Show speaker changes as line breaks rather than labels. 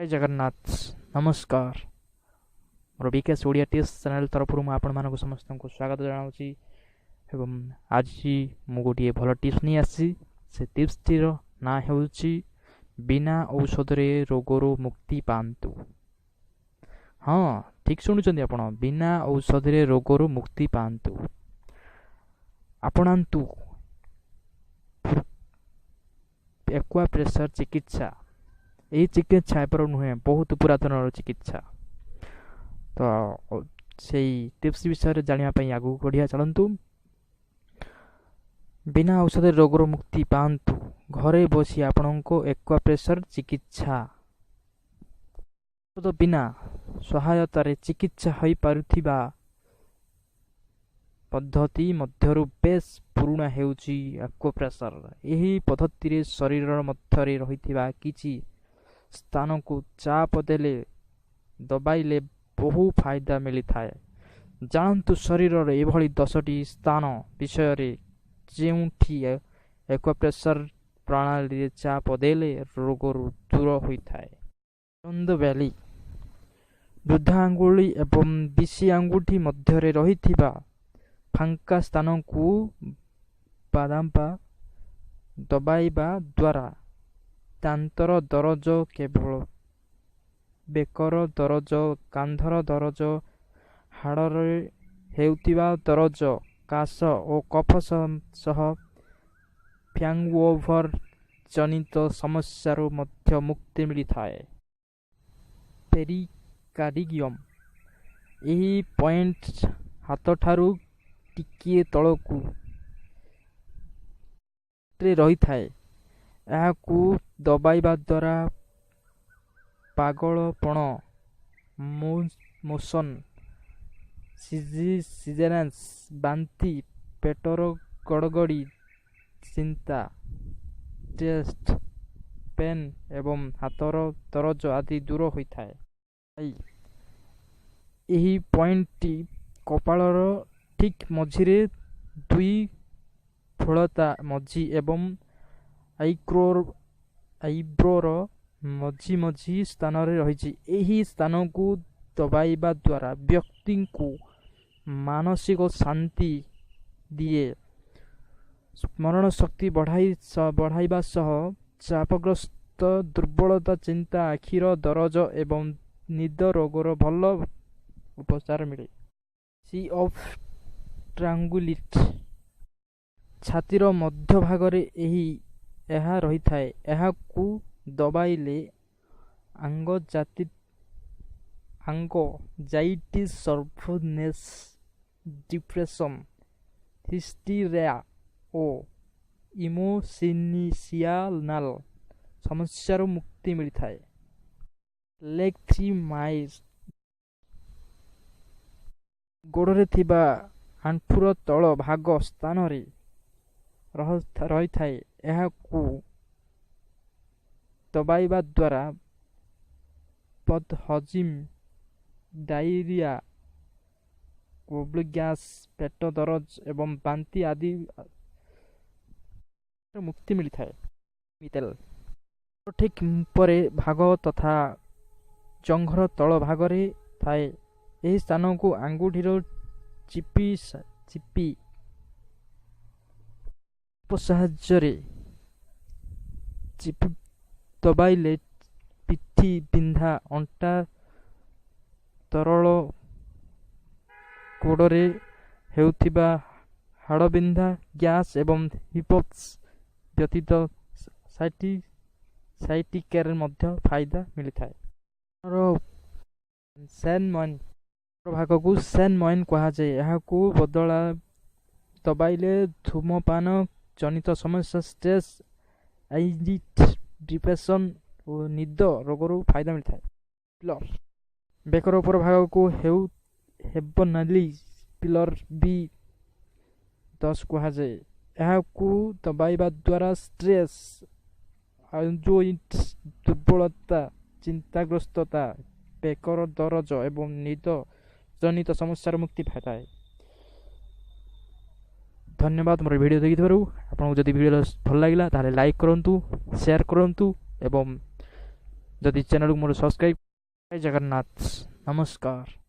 जय जगन्नाथ नमस्कार मोर विकास Odia tips channel तरफ आपण समस्त को स्वागत जनाऊँगी एवं आज मु गोटे भल टिप्स नहीं आसी से टिप्स टीर ना हो बिना औषध रे रोगर मुक्ति पांतु। हाँ ठीक शुणुचंदी आपण बिना औषध रे रोगर मुक्ति पांतु आपणांतु एक्वा प्रेशर चिकित्सा यही चिकित्सा एपर नुहे बहुत पुरातन चिकित्सा तो से टिप्स विषय जानापी आगू बढ़िया चलतु। बिना औषध रोगर मुक्ति पांतु घरे बसी आपण को एक्वा प्रेशर चिकित्सा औषध बिना सहायतार चिकित्सा हो पारुथिबा पद्धति मध्यरु बेस पुराणा हेउची एक्वा प्रेशर। यही पद्धति रे शरीर मध्यरे रहिथिबा किछि स्थान को चाप देले दबाइले बहु फायदा मिली थाए। जानतु शरीर एभली 10टी स्थान विषय रे जेउठी एक्वा प्रेशर प्रणाली चाप देले रोग दूर होइथाए। चंद वैली वृद्धा आंगुली एवं विशी आंगुठी मध्यरे रहिथिबा फांका स्थान को बादाम्पा दबाइबा द्वारा दांतर दरज केवल बेकर दरज कांधर दरज हाड़रे हेउतिबा दरज काश और कफ सह फ्यांगओवर जनित समस्या मध्य मुक्ति मिली थाए। पेरिकार्डियम यही पॉइंट हाथ ठारू टिकिए तलकू रही थाए। यहाकू दबाइबा द्वारा पागलपण मोशन सिजरेंस बांति पेटर गड़गड़ी चिंता चेस्ट पेन एवं हाथर दरज आदि दूर होता है। यही पॉइंटटी कपालर ठीक मझिरे दुई फुलता मझी एवं आईब्रोर मझी मझी स्थान रही। यही स्थान को दबाइबा द्वारा व्यक्ति को मानसिक शांति दिए स्मरण शक्ति बढ़ाइबा सह चापग्रस्त दुर्बलता चिंता आखिर दरज एवं निद रोगर भल उपचार मिले। सी ऑफ ट्रांगुलिट छातीर मध्य भागरे यही यह रही थाए। यह को दबाइले आंगजाइटिस सर्फनेस डिप्रेशन हिस्टीरिया और इमोशनल समस्या मुक्ति मिली थाए। लेग 3 माइल्स गोड़े थिबा आंठुर तल भाग स्थान रे रही थाए। यह को दबाइबा द्वारा बदहजिम डायरिया गैस पेट दरज एवं बांति आदि मुक्ति मिली थाए। मितेल ठीक परे भाग तथा जंघर तल भागरे थाए। यही स्थान को आंगुठीर चिपी साहाय्य चिपी दबाइले पिठी बिंधा अंटा तरल गोड़े हेउथिबा हाड़ बिंधा गैस एवं हिपस व्यतीत साइटिकेर मध्य फायदा मिली थाए। सैन मॉइन भाग को सैन मॉइन कहा जाए। यह को बदला दबाइले धूमपान जनित समस्या स्ट्रेस एंजाइटी डिप्रेशन और निद रोगर फायदा मिलता है। पिलर बेकर उपर भाग को हेबनाली पिलर भी 10 कहा जाए। यह को दबाइबा द्वारा स्ट्रेस एंजाइटी दुर्बलता चिंताग्रस्तता बेकर दरज एवं निद जनित समस्या मुक्ति फायदा है। धन्यवाद मोर वीडियो देखि आपको जदि वीडियो भल लगा ताले लाइक करंतु शेयर करंतु एवं जदि चैनल को मोर सब्सक्राइब। जय जगन्नाथ, नमस्कार।